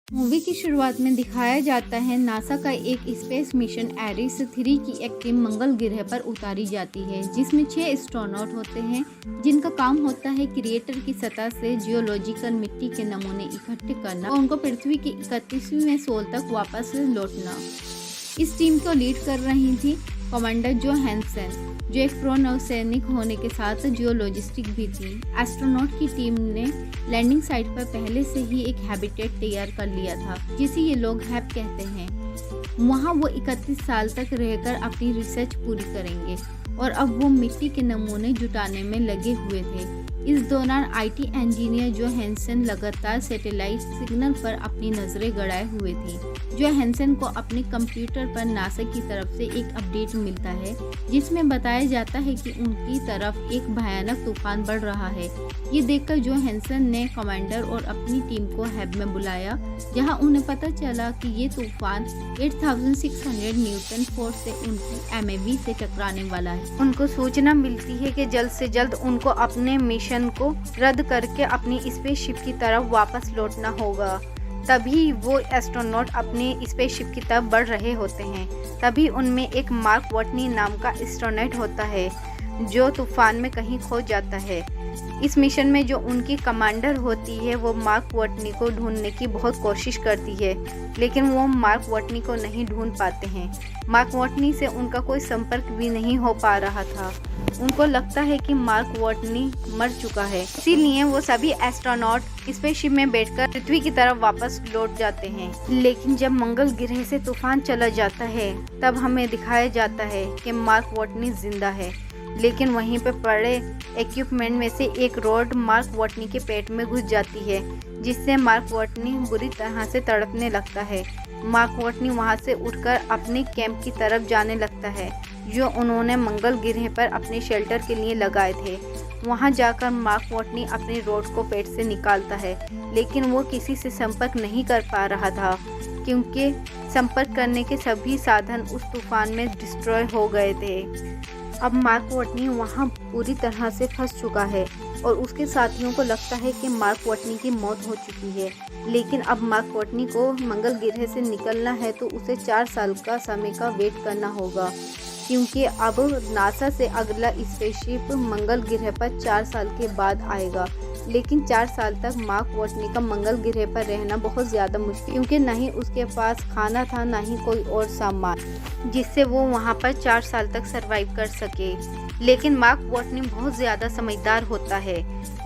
Movie की शुरुआत में दिखाया जाता है नासा का एक स्पेस मिशन एरिस 3 की एक टीम मंगल ग्रह पर उतारी जाती है, जिसमें 6 एस्ट्रोनॉट होते हैं जिनका काम होता है क्रिएटर की सतह से जियोलॉजिकल मिट्टी के नमूने इकट्ठे करना और उनको पृथ्वी के 31वें सोल तक वापस लौटना। इस टीम को लीड कर रही थी कमांडर जोहानसन, जो एक प्रो नौसैनिक होने के साथ जियोलॉजिस्ट भी थी। एस्ट्रोनॉट की टीम ने लैंडिंग साइट पर पहले से ही एक हैबिटेट तैयार कर लिया था, जिसे ये लोग हैब कहते हैं। वहाँ वो 31 साल तक रहकर अपनी रिसर्च पूरी करेंगे और अब वो मिट्टी के नमूने जुटाने में लगे हुए थे। इस दौरान आईटी इंजीनियर जोहानसन लगातार सैटेलाइट सिग्नल पर अपनी नजरें गड़ाए हुए थी। जोहानसन को अपने कंप्यूटर पर नासा की तरफ से एक अपडेट मिलता है, जिसमें बताया जाता है कि उनकी तरफ एक भयानक तूफान बढ़ रहा है। ये देखकर जोहानसन ने कमांडर और अपनी टीम को हैब में बुलाया, जहां उन्हें पता चला कि ये तूफान 8600 न्यूटन फोर्स से उनकी एमएवी से टकराने वाला है। उनको सूचना मिलती है कि जल्द से जल्द उनको अपने मिशन को रद्द करके अपनी स्पेसशिप की तरफ वापस लौटना होगा। तभी वो एस्ट्रोनॉट अपने स्पेसशिप की तरफ बढ़ रहे होते हैं। तभी उनमें एक मार्क वाटनी नाम का एस्ट्रोनॉट होता है, जो तूफान में कहीं खो जाता है। इस मिशन में जो उनकी कमांडर होती है, वो मार्क वाटनी को ढूंढने की बहुत कोशिश करती है, लेकिन वो मार्क वाटनी को नहीं ढूंढ पाते हैं। मार्क वाटनी से उनका कोई संपर्क भी नहीं हो पा रहा था। उनको लगता है कि मार्क वाटनी मर चुका है, इसीलिए वो सभी एस्ट्रोनॉट स्पेसशिप में बैठकर पृथ्वी की तरफ वापस लौट जाते हैं। लेकिन जब मंगल ग्रह से तूफान चला जाता है, तब हमें दिखाया जाता है कि मार्क वाटनी जिंदा है, लेकिन वहीं पे पड़े इक्विपमेंट में से एक रॉड मार्क वाटनी के पेट में घुस जाती है, जिससे मार्क वाटनी बुरी तरह से तड़पने लगता है। मार्क वाटनी वहां से उठकर अपने कैंप की तरफ जाने लगता है, जो उन्होंने मंगल ग्रह पर अपने शेल्टर के लिए लगाए थे। वहां जाकर मार्क वाटनी अपने रॉड को पेट से निकालता है, लेकिन वो किसी से संपर्क नहीं कर पा रहा था, क्योंकि संपर्क करने के सभी साधन उस तूफान में डिस्ट्रॉय हो गए थे। अब मार्क वाटनी वहाँ पूरी तरह से फंस चुका है और उसके साथियों को लगता है कि मार्क वाटनी की मौत हो चुकी है। लेकिन अब मार्क वाटनी को मंगल ग्रह से निकलना है तो उसे 4 साल का समय का वेट करना होगा, क्योंकि अब नासा से अगला स्पेसशिप मंगल ग्रह पर 4 साल के बाद आएगा। लेकिन 4 साल तक मार्क वाटनी का मंगल ग्रह पर रहना बहुत ज़्यादा मुश्किल, क्योंकि न ही उसके पास खाना था, न ही कोई और सामान जिससे वो वहाँ पर 4 साल तक सरवाइव कर सके। लेकिन मार्क वाटनी बहुत ज़्यादा समझदार होता है।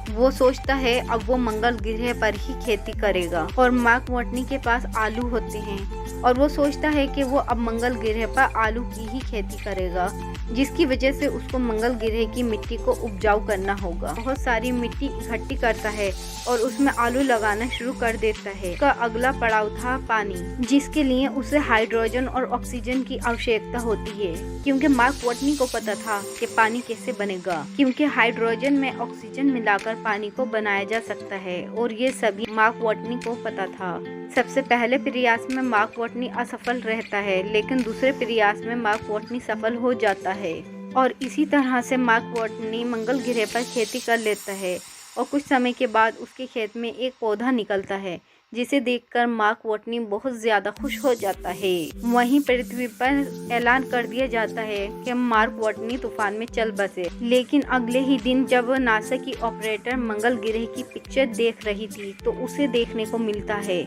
वो सोचता है अब वो मंगल ग्रह पर ही खेती करेगा, और मार्क वाटनी के पास आलू होते हैं और वो सोचता है कि वो अब मंगल ग्रह पर आलू की ही खेती करेगा, जिसकी वजह से उसको मंगल ग्रह की मिट्टी को उपजाऊ करना होगा। बहुत सारी मिट्टी इकट्ठी करता है और उसमें आलू लगाना शुरू कर देता है। उसका अगला पड़ाव था पानी, जिसके लिए उसे हाइड्रोजन और ऑक्सीजन की आवश्यकता होती है, क्योंकि मार्क वाटनी को पता था कि पानी कैसे बनेगा, क्योंकि हाइड्रोजन में ऑक्सीजन मिलाकर पानी को बनाया जा सकता है, और ये सभी मार्क वाटनी को पता था। सबसे पहले प्रयास में मार्क वाटनी असफल रहता है, लेकिन दूसरे प्रयास में मार्क वाटनी सफल हो जाता है, और इसी तरह से मार्क वाटनी मंगल ग्रह पर खेती कर लेता है। और कुछ समय के बाद उसके खेत में एक पौधा निकलता है, जिसे देखकर मार्क वाटनी बहुत ज़्यादा खुश हो जाता है। वहीं पृथ्वी पर ऐलान कर दिया जाता है कि मार्क वाटनी तूफान में चल बसे। लेकिन अगले ही दिन जब नासा की ऑपरेटर मंगल ग्रह की पिक्चर देख रही थी, तो उसे देखने को मिलता है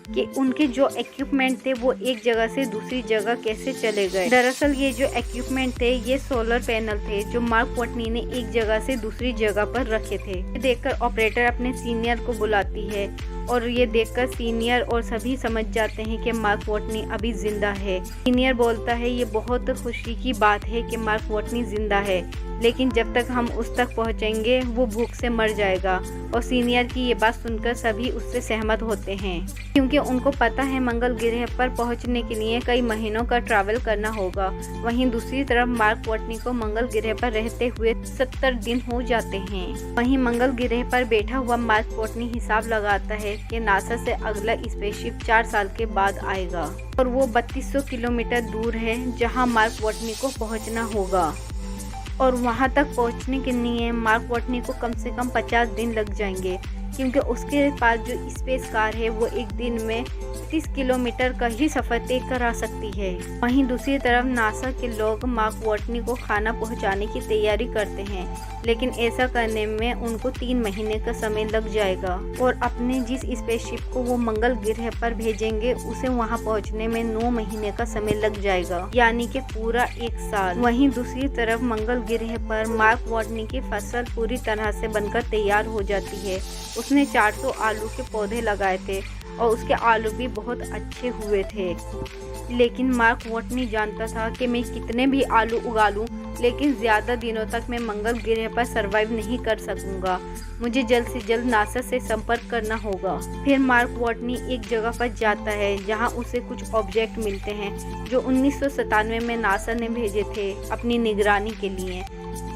कि उनके जो इक्विपमेंट थे वो एक जगह से दूसरी जगह कैसे चले गए। दरअसल ये जो इक्विपमेंट थे, ये सोलर पैनल थे, जो मार्क वाटनी ने एक जगह से दूसरी जगह पर रखे थे। देखकर ऑपरेटर अपने सीनियर को बुलाती है, और ये देखकर सीनियर और सभी समझ जाते हैं कि मार्क वाटनी अभी जिंदा है। सीनियर बोलता है ये बहुत खुशी की बात है कि मार्क वाटनी जिंदा है, लेकिन जब तक हम उस तक पहुंचेंगे वो भूख से मर जाएगा। और सीनियर की ये बात सुनकर सभी उससे सहमत होते हैं, क्योंकि उनको पता है मंगल ग्रह पर पहुंचने के लिए कई महीनों का ट्रैवल करना होगा। वहीं दूसरी तरफ मार्क वाटनी को मंगल ग्रह पर रहते हुए 70 दिन हो जाते हैं। वहीं मंगल ग्रह पर बैठा हुआ मार्क वाटनी हिसाब लगाता है कि नासा से अगला स्पेसशिप 4 साल के बाद आएगा, और वो 3200 किलोमीटर दूर है, जहां मार्क वाटनी को पहुंचना होगा। और वहां तक पहुंचने के लिए मार्क वाटनी को कम से कम 50 दिन लग जाएंगे, क्योंकि उसके पास जो स्पेस कार है वो एक दिन में 30 किलोमीटर का ही सफ़र तय करा सकती है। वहीं दूसरी तरफ नासा के लोग मार्क वाटनी को खाना पहुंचाने की तैयारी करते हैं, लेकिन ऐसा करने में उनको 3 महीने का समय लग जाएगा और अपने जिस स्पेसशिप को वो मंगल ग्रह पर भेजेंगे उसे वहां पहुंचने में 9 महीने का समय लग जाएगा, यानी कि पूरा 1 साल। वहीं दूसरी तरफ मंगल ग्रह पर मार्क वाटनी की फसल पूरी तरह से बनकर तैयार हो जाती है। उसने 400 आलू के पौधे लगाए थे और उसके आलू भी बहुत अच्छे हुए थे, लेकिन मार्क वाटनी जानता था कि मैं कितने भी आलू उगा लूं, लेकिन ज़्यादा दिनों तक मैं मंगल ग्रह पर सरवाइव नहीं कर सकूंगा। मुझे जल्द से जल्द नासा से संपर्क करना होगा। फिर मार्क वाटनी एक जगह पर जाता है जहां उसे कुछ ऑब्जेक्ट मिलते हैं जो 1997 में नासा ने भेजे थे अपनी निगरानी के लिए,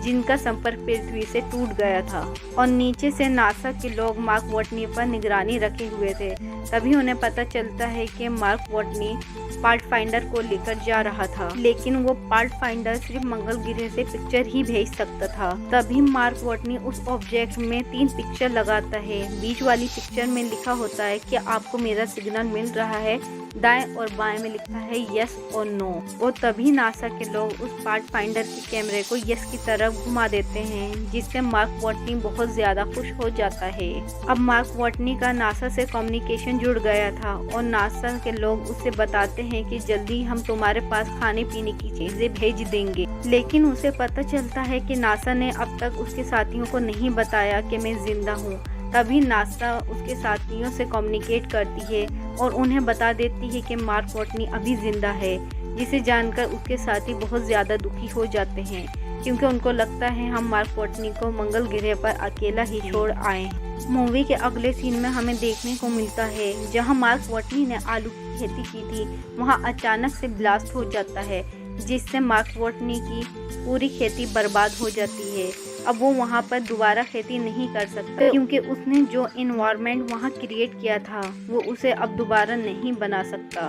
जिनका संपर्क पृथ्वी से टूट गया था और नीचे से नासा के लोग मार्क वाटनी पर निगरानी रखे हुए थे। तभी उन्हें पता चलता है कि मार्क वाटनी पार्ट फाइंडर को लेकर जा रहा था, लेकिन वो पार्ट फाइंडर सिर्फ मंगल ग्रह से पिक्चर ही भेज सकता था। तभी मार्क वाटनी उस ऑब्जेक्ट में 3 पिक्चर लगाता है। बीच वाली पिक्चर में लिखा होता है कि आपको मेरा सिग्नल मिल रहा है, दाएं और बाएं में लिखा है यस और नो। और तभी नासा के लोग उस पार्ट फाइंडर के कैमरे को यस की तरफ घुमा देते हैं, जिससे मार्क वाटनी बहुत ज्यादा खुश हो जाता है। अब मार्क वाटनी का नासा से कम्युनिकेशन जुड़ गया था और नासा के लोग उसे बताते हैं कि जल्दी हम तुम्हारे पास खाने पीने की चीजें भेज देंगे। लेकिन उसे पता चलता है कि नासा ने अब तक उसके साथियों को नहीं बताया कि मैं जिंदा हूँ। तभी नासा उसके साथियों से कम्युनिकेट करती है और उन्हें बता देती है कि मार्क वाटनी अभी जिंदा है, जिसे जानकर उसके साथी बहुत ज़्यादा दुखी हो जाते हैं, क्योंकि उनको लगता है हम मार्क वाटनी को मंगल ग्रह पर अकेला ही छोड़ आए हैं। मूवी के अगले सीन में हमें देखने को मिलता है जहां मार्क वाटनी ने आलू की खेती की थी, वहां अचानक से ब्लास्ट हो जाता है, जिससे मार्क वाटनी की पूरी खेती बर्बाद हो जाती है। अब वो वहाँ पर दोबारा खेती नहीं कर सकता, क्योंकि उसने जो इन्वायरमेंट वहाँ क्रिएट किया था वो उसे अब दोबारा नहीं बना सकता।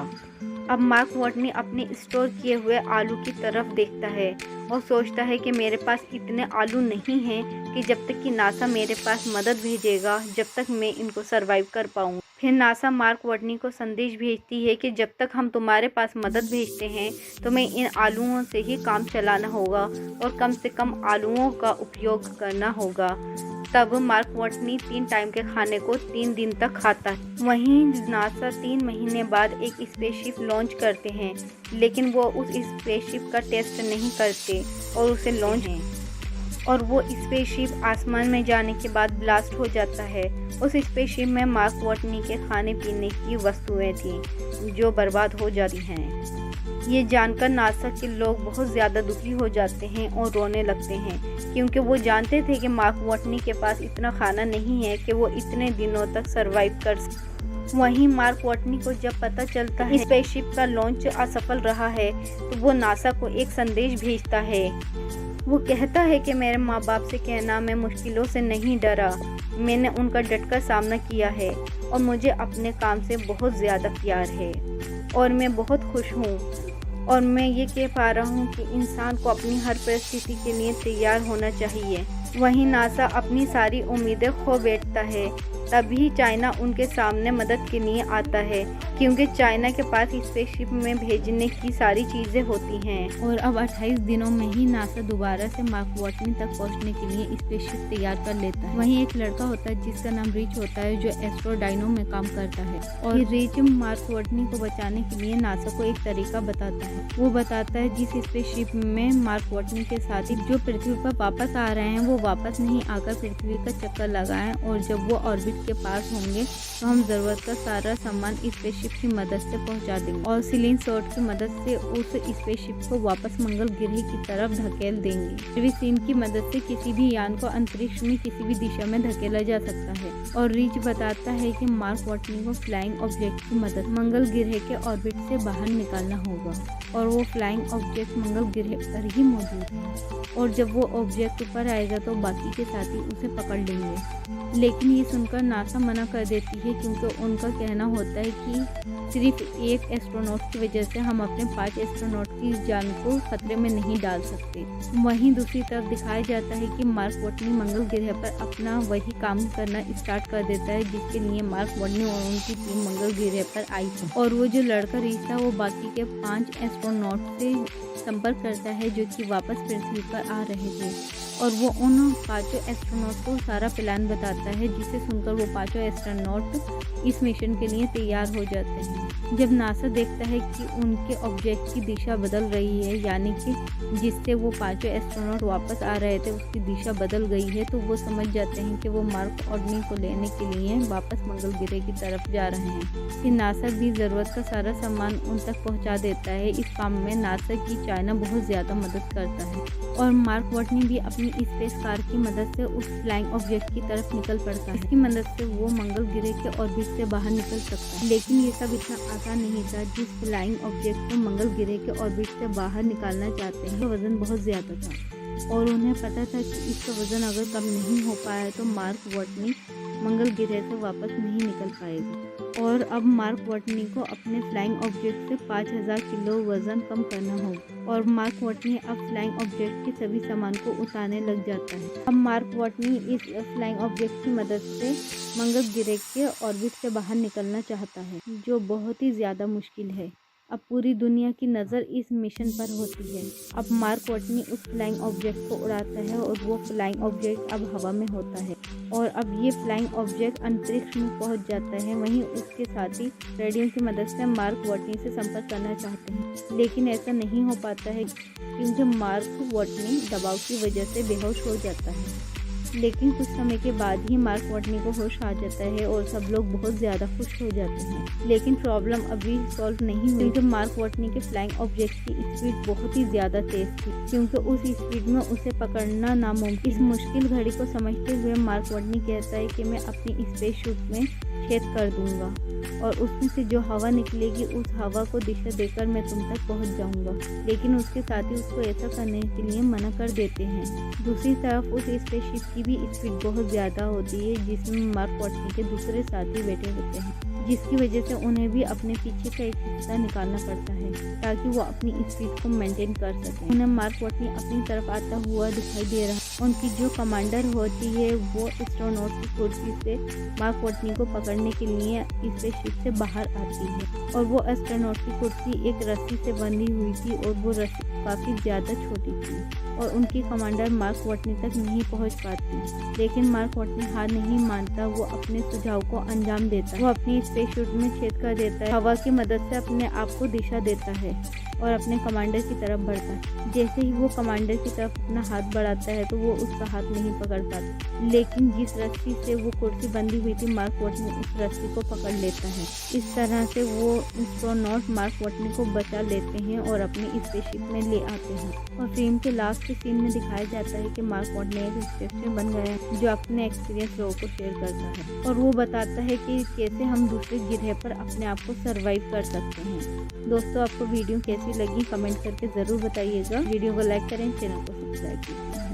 अब मार्क वाटनी अपने स्टोर किए हुए आलू की तरफ देखता है और सोचता है कि मेरे पास इतने आलू नहीं हैं कि जब तक कि नासा मेरे पास मदद भेजेगा, जब तक मैं इनको सरवाइव कर पाऊँ। फिर नासा मार्क वाटनी को संदेश भेजती है कि जब तक हम तुम्हारे पास मदद भेजते हैं तुम्हें इन आलूओं से ही काम चलाना होगा और कम से कम आलूओं का उपयोग करना होगा। तब मार्क वाटनी 3 टाइम के खाने को 3 दिन तक खाता है। वहीं नासा 3 महीने बाद एक स्पेसशिप लॉन्च करते हैं, लेकिन वो उस स्पेसशिप का टेस्ट नहीं करते और उसे लॉन्च हैं और वो स्पेसशिप आसमान में जाने के बाद ब्लास्ट हो जाता है। उस स्पेसशिप में मार्क वाटनी के खाने पीने की वस्तुएं थीं जो बर्बाद हो जाती हैं। ये जानकर नासा के लोग बहुत ज़्यादा दुखी हो जाते हैं और रोने लगते हैं, क्योंकि वो जानते थे कि मार्क वाटनी के पास इतना खाना नहीं है कि वो इतने दिनों तक सरवाइव कर सके। वहीं मार्क वाटनी को जब पता चलता है स्पेसशिप का लॉन्च असफल रहा है तो वो नासा को एक संदेश भेजता है। वो कहता है कि मेरे माँ बाप से कहना मैं मुश्किलों से नहीं डरा, मैंने उनका डटकर सामना किया है और मुझे अपने काम से बहुत ज़्यादा प्यार है और मैं बहुत खुश हूँ और मैं ये कह पा रहा हूँ कि इंसान को अपनी हर परिस्थिति के लिए तैयार होना चाहिए। वहीं नासा अपनी सारी उम्मीदें खो बैठता है। तभी चाइना उनके सामने मदद के लिए आता है, क्योंकि चाइना के पास स्पेसशिप में भेजने की सारी चीज़ें होती हैं। और अब 28 दिनों में ही नासा दोबारा से मार्क वाटनी तक पहुंचने के लिए स्पेसशिप तैयार कर लेता है। वहीं एक लड़का होता है जिसका नाम रिच होता है, जो एस्ट्रोडाइनो में काम करता है और रिच मार्क वाटनी को बचाने के लिए नासा को एक तरीका बताता है। वो बताता है जिस स्पेसशिप में मार्क वाटनी के साथी जो पृथ्वी पर वापस आ रहे हैं वो वापस नहीं आकर पृथ्वी का चक्कर लगाएं और जब वो ऑर्बिट के पास होंगे तो हम जरूरत का सारा सामान स्पेसशिप की मदद से पहुंचा देंगे और सिलिंग शॉट की मदद से उस स्पेसशिप को वापस मंगल ग्रह की तरफ धकेल देंगे। सीन की मदद से किसी भी यान को अंतरिक्ष में किसी भी दिशा में धकेला जा सकता है। और रिच बताता है कि मार्क वाटनी को फ्लाइंग ऑब्जेक्ट की मदद मंगल ग्रह के ऑर्बिट से बाहर निकालना होगा और वो फ्लाइंग ऑब्जेक्ट मंगल ग्रह पर ही मौजूद है और जब वो ऑब्जेक्ट ऊपर आएगा तो बाकी के साथी उसे पकड़ लेंगे। लेकिन ये सुनकर नासा मना कर देती है क्योंकि उनका कहना होता है कि सिर्फ एक एस्ट्रोनॉट की वजह से हम अपने 5 एस्ट्रोनॉट की जान को खतरे में नहीं डाल सकते। वहीं दूसरी तरफ दिखाया जाता है कि मार्क वाटनी मंगल ग्रह पर अपना वही काम करना स्टार्ट कर देता है जिसके लिए मार्क वाटनी और उनकी टीम मंगल ग्रह पर आई थी। और वो जो लड़का रीस था वो बाकी के 5 एस्ट्रोनॉट से संपर्क करता है जो कि वापस पृथ्वी पर आ रहे थे, और वो उन 5 एस्ट्रोनॉट को सारा प्लान बताता है, जिसे सुनकर वो 5 एस्ट्रोनॉट इस मिशन के लिए तैयार हो जाते हैं। जब नासा देखता है कि उनके ऑब्जेक्ट की दिशा बदल रही है, यानी कि जिससे वो 5 एस्ट्रोनॉट वापस आ रहे थे उसकी दिशा बदल गई है, तो वो समझ जाते हैं कि वो मार्क वाटनी को लेने के लिए वापस मंगल ग्रह की तरफ जा रहे हैं। कि नासा भी ज़रूरत का सारा सामान उन तक पहुंचा देता है। इस काम में नासा की चाइना बहुत ज़्यादा मदद करता है, और मार्क वाटनी भी अपनी स्पेस कार की मदद से उस फ्लाइंग ऑब्जेक्ट की तरफ निकल पड़ता है। इसकी मदद से वो मंगल ग्रह के ऑर्बिट से बाहर निकल सकता है। लेकिन ये सब इतना आसान नहीं था। जिस फ्लाइंग ऑब्जेक्ट को मंगल ग्रह के ऑर्बिट से बाहर निकालना चाहते हैं, वजन बहुत ज़्यादा था, और उन्हें पता था कि इसका वजन अगर कम नहीं हो पाया तो मार्क वाटनी मंगल ग्रह से वापस नहीं निकल पाएगा। और अब मार्क वाटनी को अपने फ्लाइंग ऑब्जेक्ट से 5000 किलो वजन कम करना होगा, और मार्क वाटनी अब फ्लाइंग ऑब्जेक्ट के सभी सामान को उतारने लग जाता है। अब मार्क वाटनी इस फ्लाइंग ऑब्जेक्ट की मदद से मंगल ग्रह के ऑर्बिट से बाहर निकलना चाहता है, जो बहुत ही ज़्यादा मुश्किल है। अब पूरी दुनिया की नज़र इस मिशन पर होती है। अब मार्क वाटनी उस फ्लाइंग ऑब्जेक्ट को उड़ाता है, और वो फ्लाइंग ऑब्जेक्ट अब हवा में होता है, और अब ये फ्लाइंग ऑब्जेक्ट अंतरिक्ष में पहुंच जाता है। वहीं उसके साथी रेडियो की मदद से मार्क वाटनी से संपर्क करना चाहते हैं, लेकिन ऐसा नहीं हो पाता है क्योंकि मार्क वाटनी दबाव की वजह से बेहोश हो जाता है। लेकिन कुछ समय के बाद ही मार्क वाटनी को होश आ जाता है, और सब लोग बहुत ज़्यादा खुश हो जाते हैं। लेकिन प्रॉब्लम अभी सॉल्व नहीं हुई, क्योंकि मार्क वाटनी के फ्लाइंग ऑब्जेक्ट की स्पीड बहुत ही ज़्यादा तेज़ थी, क्योंकि उस स्पीड में उसे पकड़ना नामुमकिन। इस मुश्किल घड़ी को समझते हुए मार्क वाटनी कहता है कि मैं अपनी स्पेस शूट में छेद कर दूंगा, और उसमें से जो हवा निकलेगी उस हवा को दिशा देकर मैं तुम तक पहुंच जाऊंगा। लेकिन उसके साथी उसको ऐसा करने के लिए मना कर देते हैं। दूसरी तरफ उस स्पेसशिप की भी स्पीड बहुत ज़्यादा होती है, जिसमें मार्क वाटनी के दूसरे साथी बैठे होते हैं, जिसकी वजह से उन्हें भी अपने पीछे का एक हिस्सा निकालना पड़ता है ताकि वो अपनी स्पीड को मेंटेन कर सकें। उन्हें मार्क वाटनी अपनी तरफ आता हुआ दिखाई दे रहा है। उनकी जो कमांडर होती है वो एस्ट्रोनॉट की कुर्सी से मार्क वाटनी को पकड़ने के लिए स्पेसशिप से बाहर आती है, और वो एस्ट्रोनॉट की कुर्सी एक रस्सी से बंधी हुई थी, और वो रस्सी काफ़ी ज़्यादा छोटी थी, और उनकी कमांडर मार्क वाटनी तक नहीं पहुंच पाती। लेकिन मार्क वाटनी हार नहीं मानता, वो अपने सुझाव को अंजाम देता है। वो अपनी स्पेस शूट में छेद कर देता है, हवा की मदद से अपने आप को दिशा देता है, और अपने कमांडर की तरफ बढ़ता है। जैसे ही वो कमांडर की तरफ अपना हाथ बढ़ाता है तो वो उसका हाथ नहीं पकड़ पाता, लेकिन जिस रस्सी से वो कुर्सी बंधी हुई थी मार्क वाटनी उस रस्सी को पकड़ लेता है। इस तरह से वो एस्ट्रोनॉट मार्क वाटनी को बचा लेते हैं और अपनी स्पेसशिप में ले आते हैं। और फिल्म के लास्ट के सीन में दिखाया जाता है कि मार्क वाटनी एक स्पेसशिप बन गया है जो अपने एक्सपीरियंस लोगों को शेयर करता है, और वो बताता है कि कैसे हम दूसरे ग्रह पर अपने आप को सर्वाइव कर सकते हैं। दोस्तों, आपको वीडियो कैसी लगी कमेंट करके ज़रूर बताइएगा। वीडियो को लाइक करें, चैनल को सब्सक्राइब कीजिए।